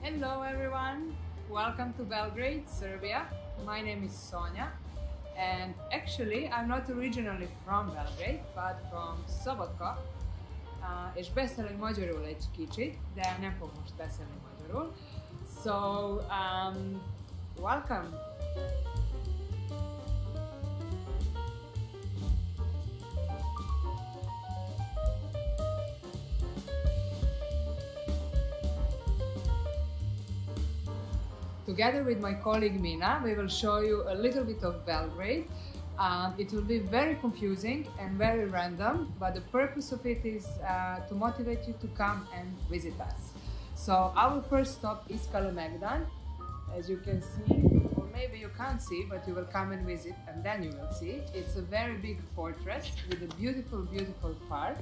Hello everyone, welcome to Belgrade, Serbia. My name is Sonja and actually I'm not originally from Belgrade but from Szombatot, és beszélek magyarul egy kicsit, de nem fog most beszélni magyarul. So, welcome! Together with my colleague Mina, we will show you a little bit of Belgrade. It will be very confusing and very random, but the purpose of it is to motivate you to come and visit us. So our first stop is Kalemegdan, as you can see, or maybe you can't see, but you will come and visit and then you will see. It's a very big fortress with a beautiful, beautiful park.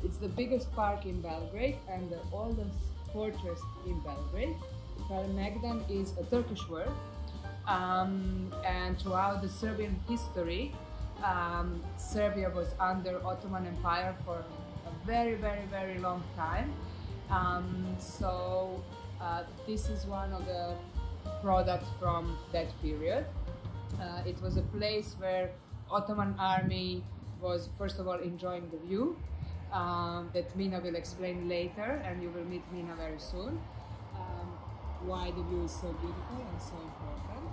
It's the biggest park in Belgrade and the oldest fortress in Belgrade. Kalemegdan is a Turkish word, and throughout the Serbian history, Serbia was under Ottoman Empire for a very, very, very long time. So this is one of the products from that period. It was a place where Ottoman army was first of all enjoying the view that Mina will explain later, and you will meet Mina very soon. Why the view is so beautiful and so important.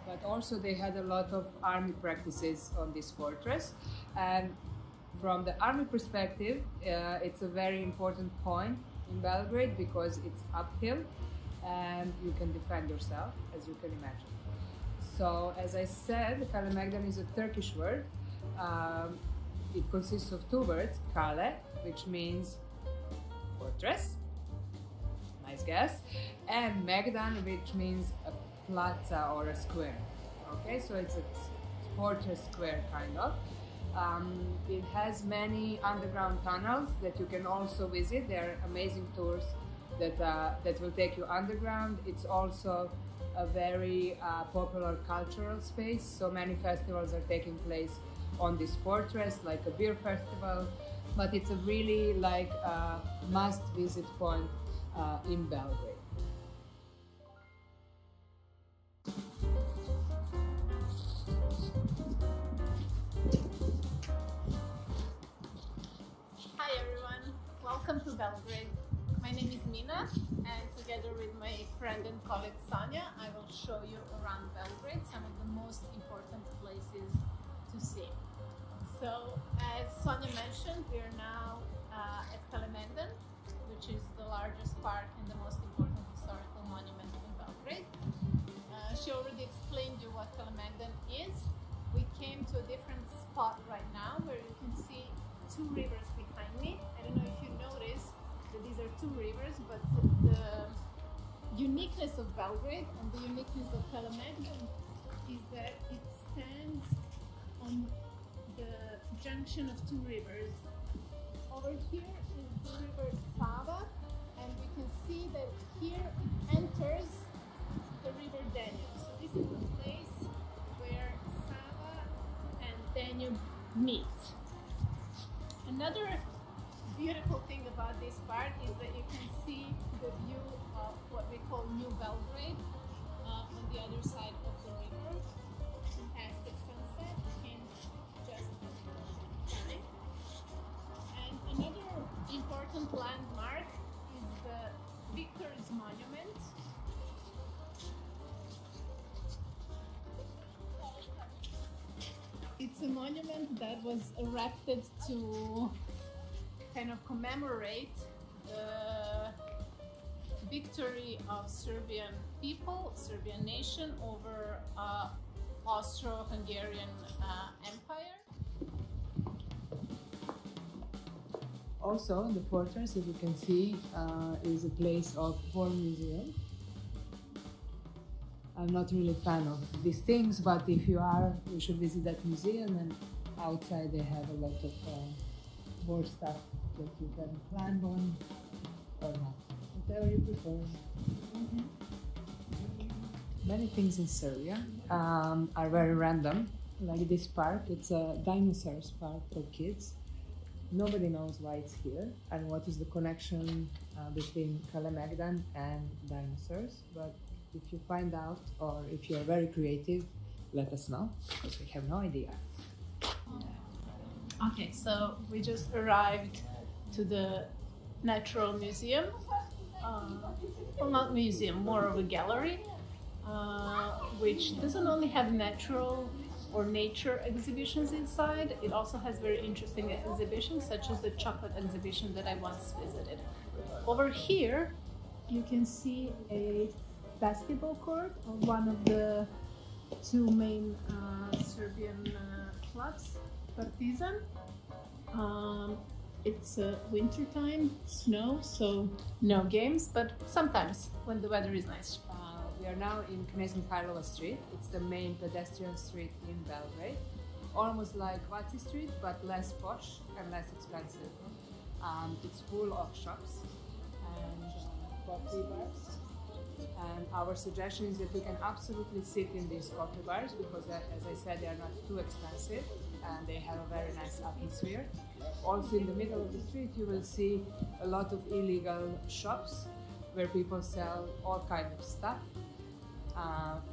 But also they had a lot of army practices on this fortress, and from the army perspective it's a very important point in Belgrade because it's uphill and you can defend yourself, as you can imagine. So as I said, Kalemegdan is a Turkish word. It consists of two words, kale, which means fortress, nice guess, and Megdan, which means a plaza or a square. Okay, so it's a fortress square kind of. It has many underground tunnels that you can also visit. There are amazing tours that will take you underground. It's also a very popular cultural space, so many festivals are taking place on this fortress, like a beer festival, but it's a really like must visit point in Belgrade. Hi everyone, welcome to Belgrade. My name is Mina, and together with my friend and colleague Sonja, I will show you around Belgrade some of the most important places to see. So, as Sonja mentioned, we are now at Kalemegdan, which is the largest park and the most important historical monument in Belgrade. She already explained you what Kalemegdan is. We came to a different spot right now where you can see two rivers behind me. I don't know if you noticed that these are two rivers, but the uniqueness of Belgrade and the uniqueness of Kalemegdan is that it stands on the junction of two rivers. Over here is the river Sava, and we can see that here it enters the river Danube. So this is the place where Sava and Danube meet. Another beautiful thing about this part is that you can see the view of what we call New Belgrade on the other side of the river. Fantastic sunset came just at the time. And another important landmark is the Victor's Monument. It's a monument that was erected to kind of commemorate the victory of Serbian people, Serbian nation over Austro-Hungarian Empire. Also, the fortress, as you can see, is a place of war museum. I'm not really a fan of these things, but if you are, you should visit that museum, and outside they have a lot of war stuff that you can climb on or not, whatever you prefer. Many things in Serbia are very random, like this park. It's a dinosaurs park for kids. nobody knows why it's here and what is the connection between Kalemegdan and dinosaurs. But if you find out, or if you're very creative, let us know, because we have no idea. Okay, so we just arrived to the Natural Museum. Well, not museum, more of a gallery, which doesn't only have natural or nature exhibitions inside, it also has very interesting exhibitions, such as the chocolate exhibition that I once visited. Over here, you can see a basketball court of one of the two main Serbian clubs, Partizan. It's winter time, snow, so no games, but sometimes when the weather is nice. We are now in Knez Mihajlova Street. It's the main pedestrian street in Belgrade. Almost like Vaci Street, but less posh and less expensive. It's full of shops and coffee bars. And our suggestion is that you can absolutely sit in these coffee bars because, as I said, they are not too expensive and they have a very nice atmosphere. Also in the middle of the street you will see a lot of illegal shops where people sell all kinds of stuff,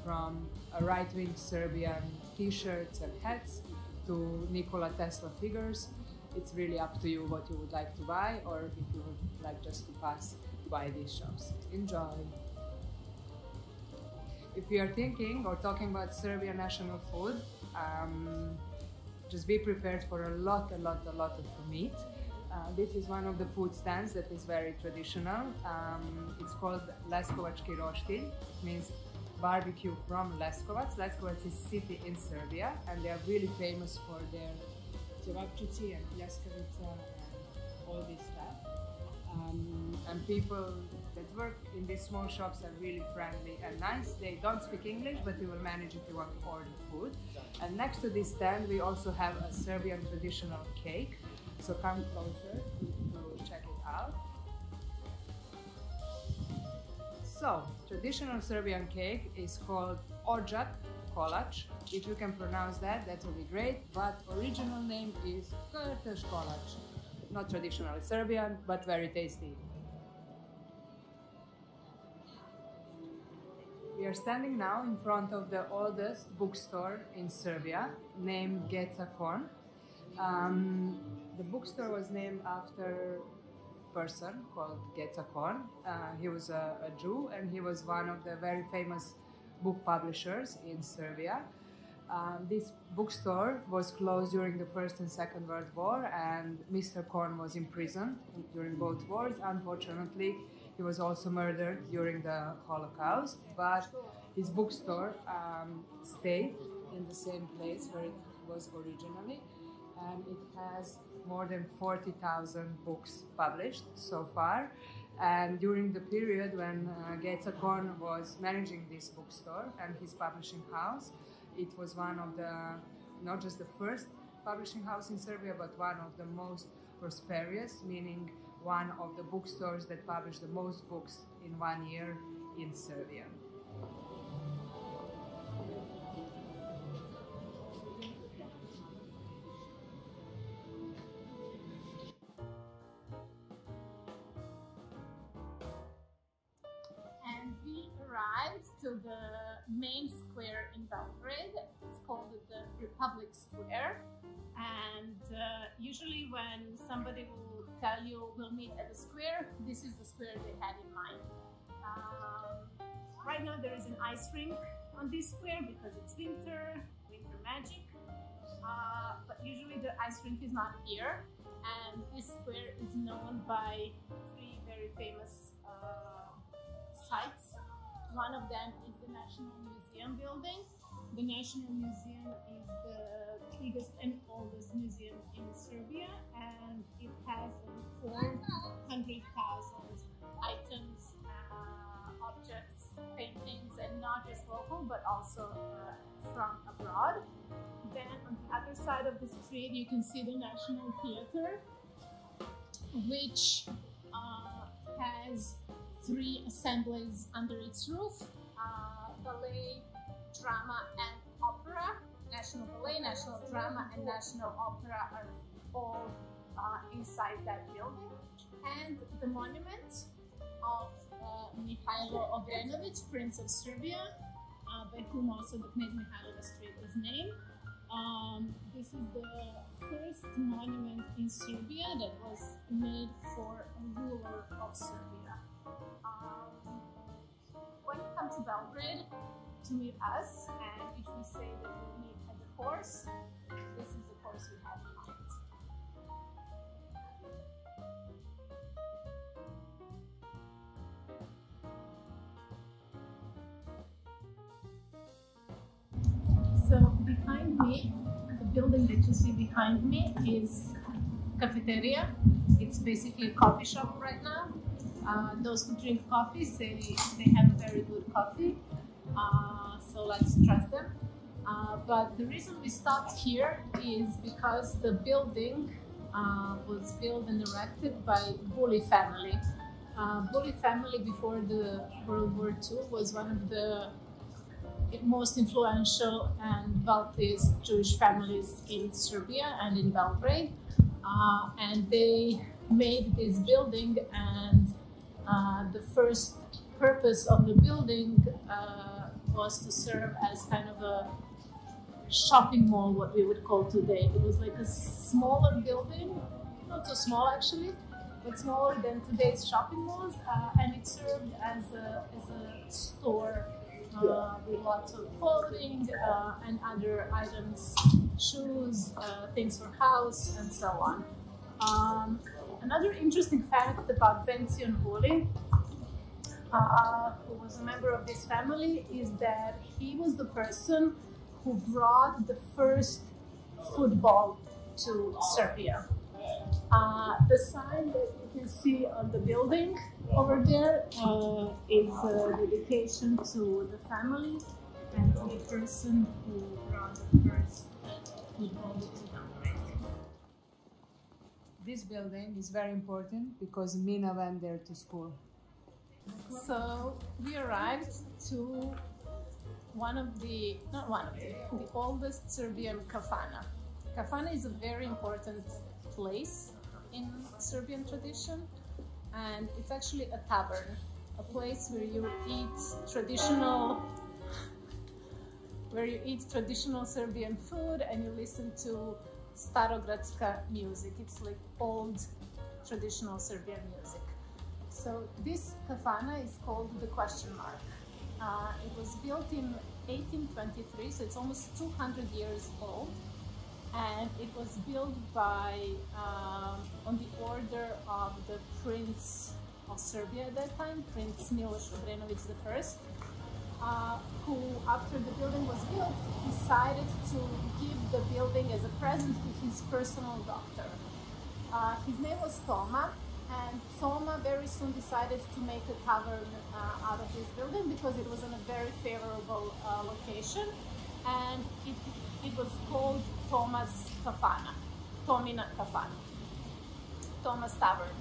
from right-wing Serbian t-shirts and hats to Nikola Tesla figures. It's really up to you what you would like to buy, or if you would like just to pass by these shops. Enjoy! If you are thinking or talking about Serbian national food, just be prepared for a lot of meat. This is one of the food stands that is very traditional. It's called Leskovački roštilj, means barbecue from Leskovac. Leskovac is a city in Serbia, and they are really famous for their cevapčići and pljeskavica and all this stuff. And people that work in these small shops are really friendly and nice. They don't speak English, but you will manage if you want to order food. And next to this stand, we also have a Serbian traditional cake. So come closer to check it out. So, traditional Serbian cake is called orjak kolač. If you can pronounce that, that will be great. But original name is krteš kolač. Not traditionally Serbian, but very tasty. We are standing now in front of the oldest bookstore in Serbia, named Geca Korn. The bookstore was named after a person called Geca Korn. He was a Jew, and he was one of the very famous book publishers in Serbia. This bookstore was closed during the First and Second World War, and Mr. Korn was imprisoned during both wars. Unfortunately, he was also murdered during the Holocaust, but his bookstore stayed in the same place where it was originally, and it has more than 40,000 books published so far. And during the period when Geca Korn was managing this bookstore and his publishing house, it was one of the, not just the first publishing house in Serbia, but one of the most prosperous, meaning one of the bookstores that published the most books in 1 year in Serbia. And we arrived to the main square in Belgrade. It's called the Republic Square. And usually when somebody will tell you we'll meet at the square, this is the square they had in mind. Right now there is an ice rink on this square because it's winter magic. But usually the ice rink is not here. And this square is known by three very famous sites. One of them is the National Museum building. The National Museum is the biggest and oldest museum in Serbia, and it has over 400,000 items, objects, paintings, and not just local, but also from abroad. Then on the other side of the street, you can see the National Theatre, which has 3 assemblies under its roof: ballet, drama, and opera. National Ballet, National Drama, and National Opera are all inside that building. And the monument of Mihailo Obrenović, Prince of Serbia, by whom also the Knez Mihailova Street is named. This is the first monument in Serbia that was made for a ruler of Serbia. When you come to Belgrade to meet us, and if we say that we meet at the course, this is the course we have in mind. So behind me, the building that you see behind me is cafeteria. It's basically a coffee shop right now. Those who drink coffee say they have a very good coffee, so let's trust them. But the reason we stopped here is because the building was built and erected by Bulli family. Bulli family before the World War II was one of the most influential and wealthiest Jewish families in Serbia and in Belgrade. And they made this building, and the first purpose of the building was to serve as kind of a shopping mall, what we would call today. It was like a smaller building, not so small actually, but smaller than today's shopping malls, and it served as a store with lots of clothing and other items, shoes, things for house, and so on. Another interesting fact about Benzion Bulli, who was a member of this family, is that he was the person who brought the first football to Serbia. The sign that you can see on the building over there is a dedication to the family and to the person who brought the first football to Belgrade. This building is very important because Mina went there to school. So we arrived to the oldest Serbian kafana. Kafana is a very important place in Serbian tradition, and it's actually a tavern, a place where you eat traditional Serbian food and you listen to starogradska music. It's like old traditional Serbian music. So this kafana is called the Question Mark. It was built in 1823, so it's almost 200 years old. And it was built by, on the order of the Prince of Serbia at that time, Prince Miloš Obrenović I, who, after the building was built, decided to give the building as a present to his personal doctor. His name was Toma, and Toma very soon decided to make a tavern out of this building because it was in a very favorable location, and it was called Toma's Kafana, Tomina Kafana, Toma's Tavern.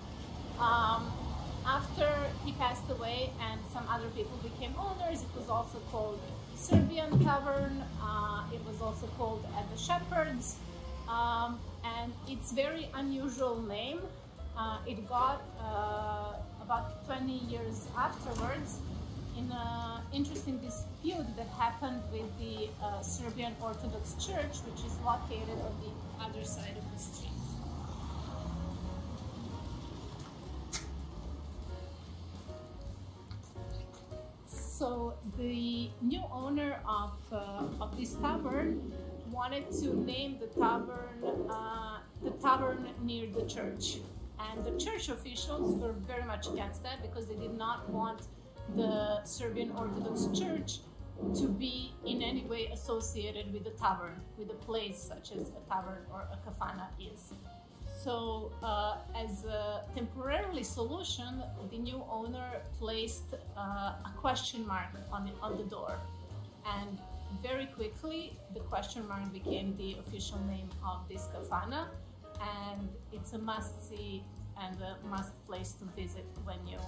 After he passed away and some other people became owners, it was also called Serbian Tavern, it was also called At the Shepherds, and its very unusual name, it got about 20 years afterwards in an interesting dispute that happened with the Serbian Orthodox Church, which is located on the other side of the street. So the new owner of this tavern wanted to name the tavern near the church. And the church officials were very much against that because they did not want the Serbian Orthodox Church to be in any way associated with the tavern, with a place such as a tavern or a kafana is. So as a temporary solution, the new owner placed a question mark on the door. And very quickly, the question mark became the official name of this kafana. And it's a must-see and a must place to visit when you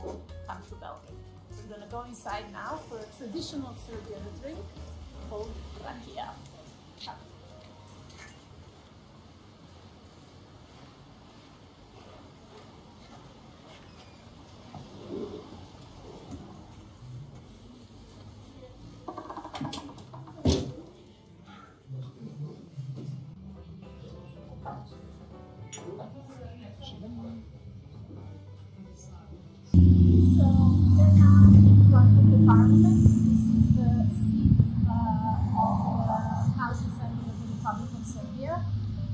come to Belgrade. We're going to go inside now for a traditional Serbian drink called rakija. So we're now in front of the parliament. This is the seat of the House Assembly of the Republic of Serbia.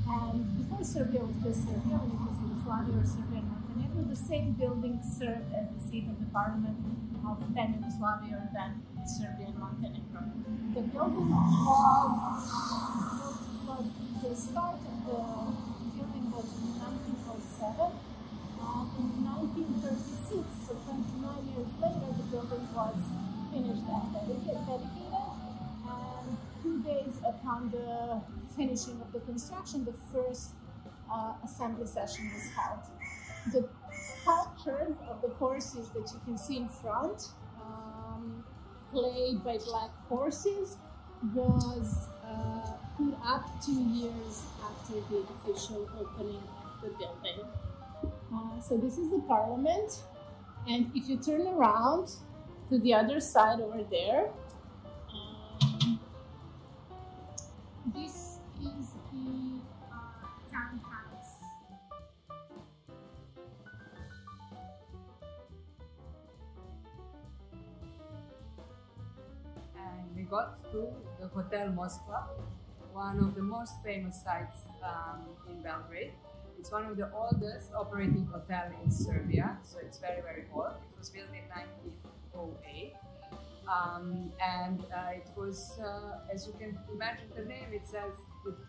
And before Serbia was just Serbia, when it was Yugoslavia or Serbia and Montenegro, the same building served as the seat of the parliament of then Yugoslavia or then Serbia and Montenegro. The building was the start of the building was in 1907. In 1936, so 29 years later, the building was finished and dedicated. And 2 days upon the finishing of the construction, the first assembly session was held. The sculptures of the horses that you can see in front, played by black horses, was put up 2 years after the official opening of the building. So this is the parliament, and if you turn around to the other side over there, this is the town house. And we got to the Hotel Moskva, one of the most famous sites in Belgrade. It's one of the oldest operating hotels in Serbia, so it's very, very old. It was built in 1908, and it was, as you can imagine, the name itself.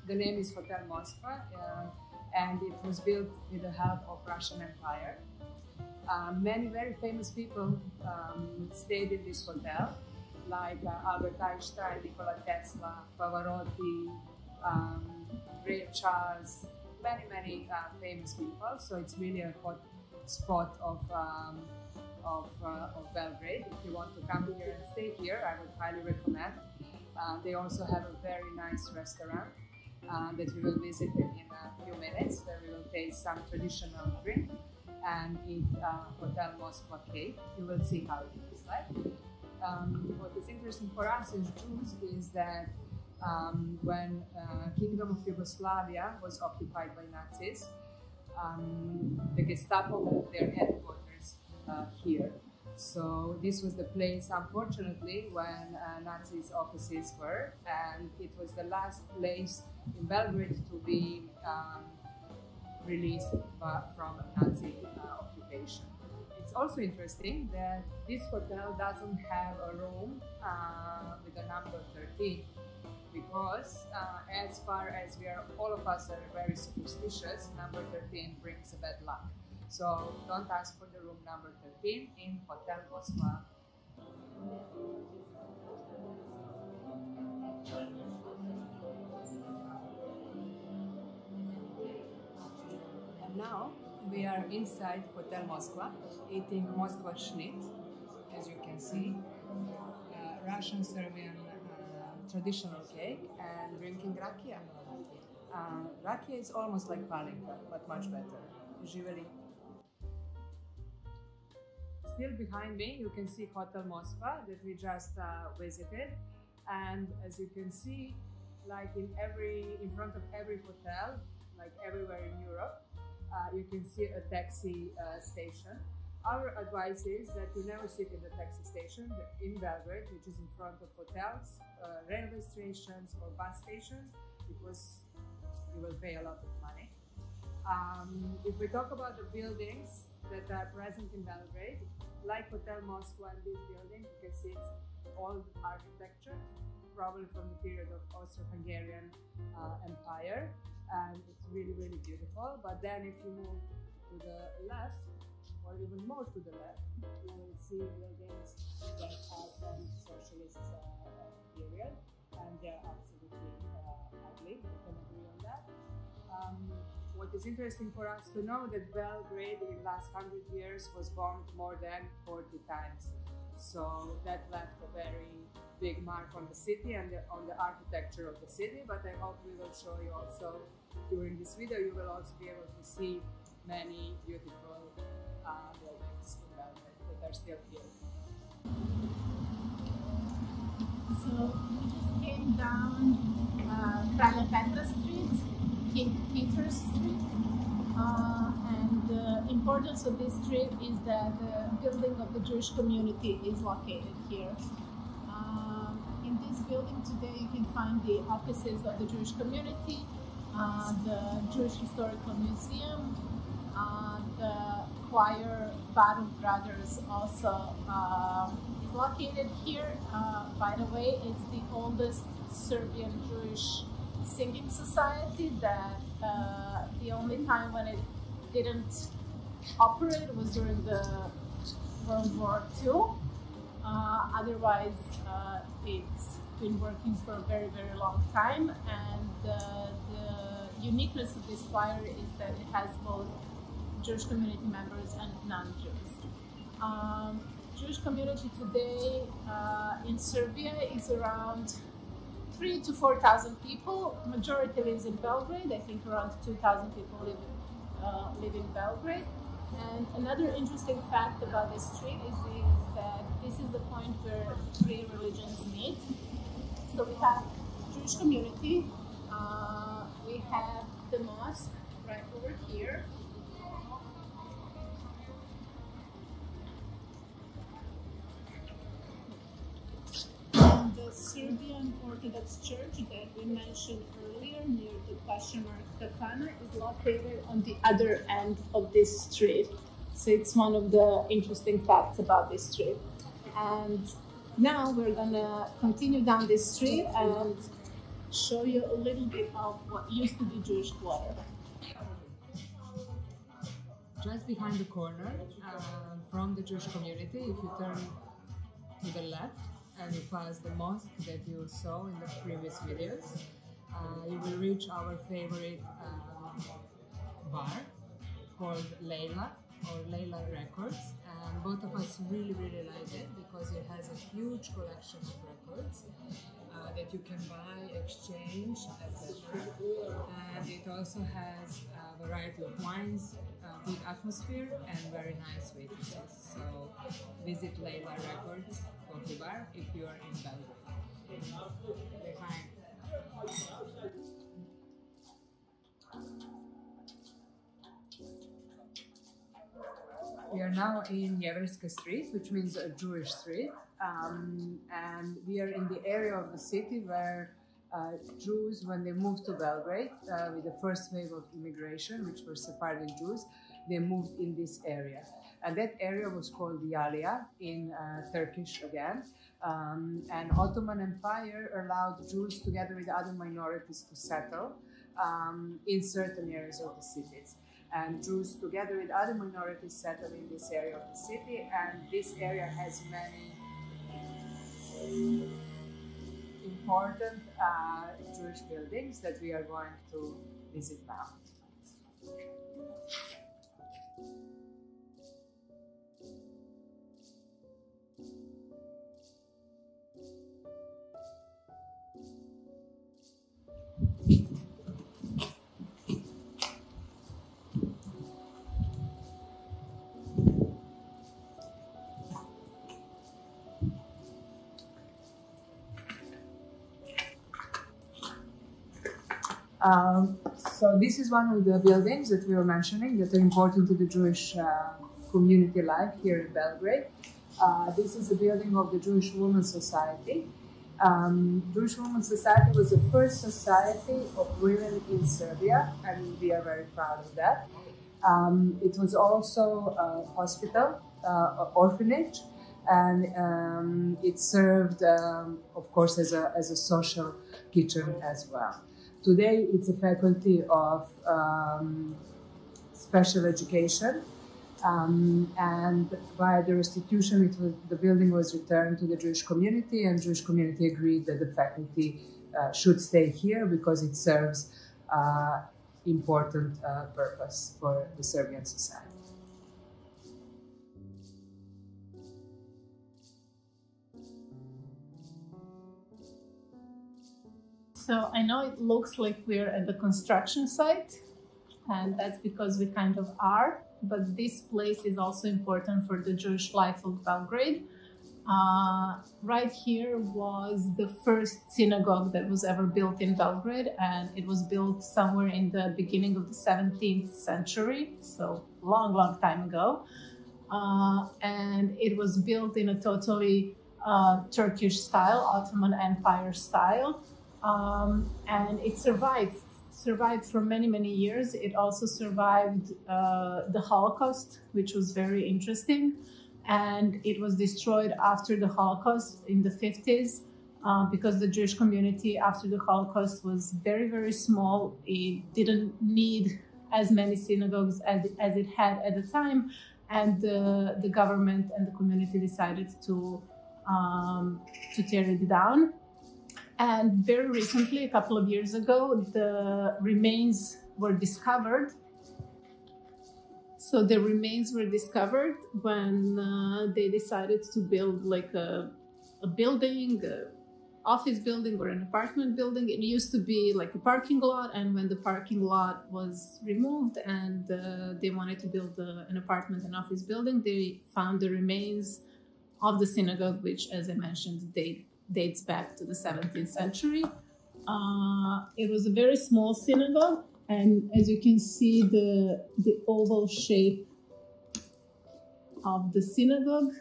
The name is Hotel Moskva, and it was built with the help of Russian Empire. Many very famous people stayed in this hotel, like Albert Einstein, Nikola Tesla, Pavarotti, Ray Charles. Many famous people, so it's really a hot spot of Belgrade. If you want to come here and stay here, I would highly recommend. They also have a very nice restaurant that we will visit in a few minutes, where we will taste some traditional drink and eat Hotel Moskva cake. You will see how it looks like. What is interesting for us as Jews is that when Kingdom of Yugoslavia was occupied by Nazis, the Gestapo moved their headquarters here. So this was the place, unfortunately, when Nazis' offices were, and it was the last place in Belgrade to be released from Nazi occupation. It's also interesting that this hotel doesn't have a room with the number 13. Because as far as all of us are very superstitious, number 13 brings a bad luck. So don't ask for the room number 13 in Hotel Moskva. And now we are inside Hotel Moskva, eating Moskva schnit, as you can see, Russian Serbian traditional cake, and drinking rakia. Rakia is almost like palinka, but much better. Živeli. Still behind me, you can see Hotel Moskva that we just visited, and as you can see, like in front of every hotel, like everywhere in Europe, you can see a taxi station. Our advice is that you never sit in the taxi station in Belgrade, which is in front of hotels, railway stations or bus stations, because you will pay a lot of money. If we talk about the buildings that are present in Belgrade, like Hotel Moskva and this building, you can see it's old architecture, probably from the period of Austro-Hungarian Empire, and it's really, really beautiful. But then if you move to the left, or even more to the left, you will see buildings that are from socialist period, and they're absolutely ugly. We can agree on that. What is interesting for us to know that Belgrade in the last 100 years was bombed more than 40 times. So that left a very big mark on the city and on the architecture of the city. But I hope we will show you also during this video, you will also be able to see many beautiful buildings in Belgrade that are still here. So we just came down Kralja Petra Street, King Peter Street, And the importance of this street is that the building of the Jewish community is located here. In this building today you can find the offices of the Jewish community, the Jewish Historical Museum, the choir Varus Brothers also is located here. By the way, it's the oldest Serbian Jewish singing society that the only time when it didn't operate was during the World War II. Otherwise, it's been working for a very, very long time, and the uniqueness of this choir is that it has both Jewish community members and non-Jews. Jewish community today in Serbia is around 3,000 to 4,000 people. Majority lives in Belgrade. I think around 2,000 people live in Belgrade. And another interesting fact about this street is that this is the point where three religions meet. So we have Jewish community, we have the mosque right over here. And the Serbian Orthodox Church that we mentioned earlier near the question mark Kafana is located on the other end of this street. So it's one of the interesting facts about this street. And now we're gonna continue down this street and show you a little bit of what used to be Jewish quarter. Just behind the corner from the Jewish community, if you turn to the left and you pass the mosque that you saw in the previous videos, you will reach our favorite bar called Layla or Layla Records, and both of us really like it because it has a huge collection of records that you can buy, exchange, etc. And it also has a variety of wines, good atmosphere, and very nice waitresses. So visit Layla Records coffee bar if you are in Belgrade. Behind. We are now in Jevrejska Street, which means a Jewish street, and we are in the area of the city where Jews, when they moved to Belgrade with the first wave of immigration, which were Sephardic Jews, they moved in this area. And that area was called Yalia in Turkish again. And Ottoman Empire allowed Jews together with other minorities to settle in certain areas of the cities. And Jews together with other minorities settled in this area of the city, and this area has many important Jewish buildings that we are going to visit now. So this is one of the buildings that we were mentioning that are important to the Jewish community life here in Belgrade. This is the building of the Jewish Women's Society. Jewish Women's Society was the first society of women in Serbia, and we are very proud of that. It was also a hospital, orphanage, and it served, of course, as a social kitchen as well. Today, it's a faculty of special education, and by the restitution, the building was returned to the Jewish community, and Jewish community agreed that the faculty should stay here because it serves important purpose for the Serbian society. So I know it looks like we're at the construction site, and that's because we kind of are, but this place is also important for the Jewish life of Belgrade. Right here was the first synagogue that was ever built in Belgrade, and it was built somewhere in the beginning of the 17th century, so long time ago. And it was built in a totally Turkish style, Ottoman Empire style, and it survived for many years. It also survived the Holocaust, which was very interesting, and it was destroyed after the Holocaust in the 50s because the Jewish community after the Holocaust was very small. It didn't need as many synagogues as it had at the time, and the government and the community decided to tear it down. And very recently, a couple of years ago, the remains were discovered. So the remains were discovered when they decided to build like a building, an office building or an apartment building. It used to be like a parking lot, and when the parking lot was removed and they wanted to build an apartment and office building, they found the remains of the synagogue, which, as I mentioned, dates back to the 17th century. It was a very small synagogue, and as you can see, the oval shape of the synagogue.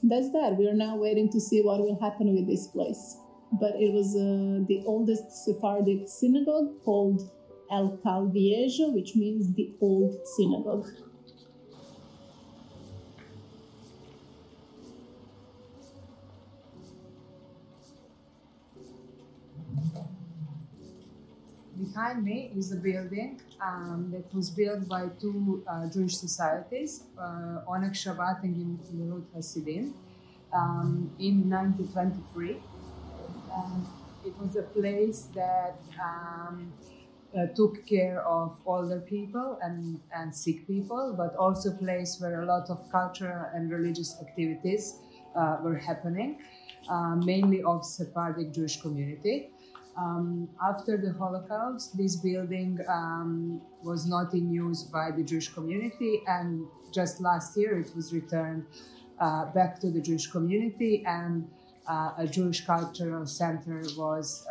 That's that. We are now waiting to see what will happen with this place. But it was the oldest Sephardic synagogue, called El Kal Viejo, which means the old synagogue. Behind me is a building that was built by two Jewish societies, Onek Shabbat and Gemilut Hasidim, in 1923. It was a place that took care of older people and sick people, but also a place where a lot of cultural and religious activities were happening, mainly of Sephardic Jewish community. After the Holocaust, this building was not in use by the Jewish community, and just last year it was returned back to the Jewish community, and a Jewish cultural center was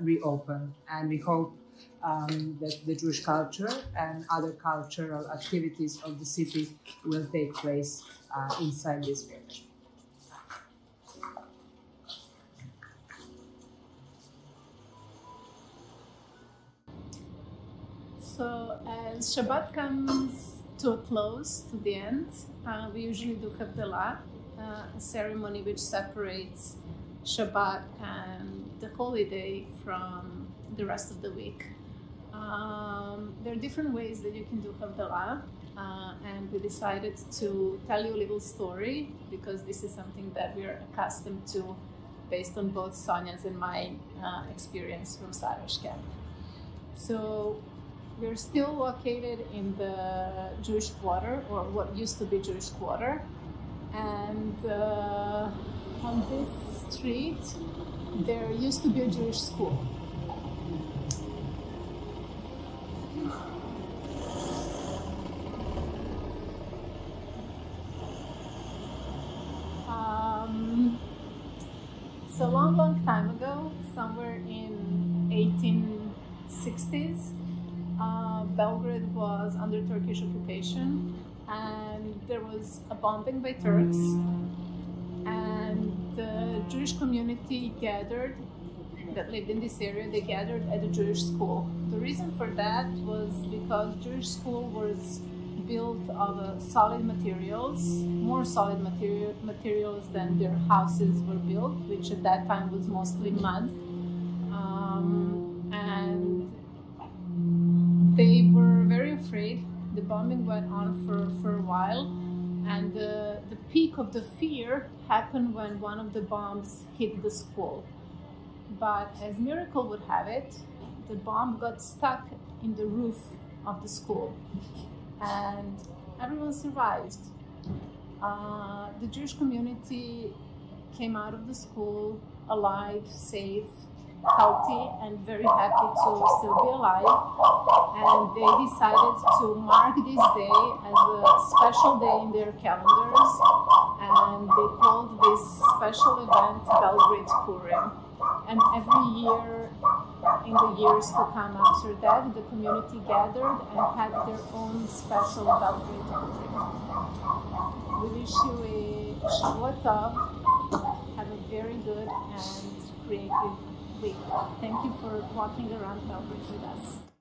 reopened. And we hope that the Jewish culture and other cultural activities of the city will take place inside this building. So as Shabbat comes to a close, to the end, we usually do Havdalah, a ceremony which separates Shabbat and the holiday from the rest of the week. There are different ways that you can do Havdalah, and we decided to tell you a little story because this is something that we are accustomed to based on both Sonja's and my experience from Szarvas camp. So we're still located in the Jewish quarter, or what used to be Jewish quarter, and on this street there used to be a Jewish school. So long time ago, somewhere in 1860s, Belgrade was under Turkish occupation, and there was a bombing by Turks, and the Jewish community gathered that lived in this area. They gathered at a Jewish school. The reason for that was because Jewish school was built of solid materials, more solid materials than their houses were built, which at that time was mostly mud. And they were very afraid. The bombing went on for a while, and the peak of the fear happened when one of the bombs hit the school. But as miracle would have it, the bomb got stuck in the roof of the school, and everyone survived. The Jewish community came out of the school alive, safe, healthy and very happy to still be alive. And they decided to mark this day as a special day in their calendars. And they called this special event Belgrade Purim. And every year, in the years to come after that, the community gathered and had their own special Belgrade Purim. We wish you a Shabbat Tov. Have a very good and creative week. Thank you for walking around Belgrade with us.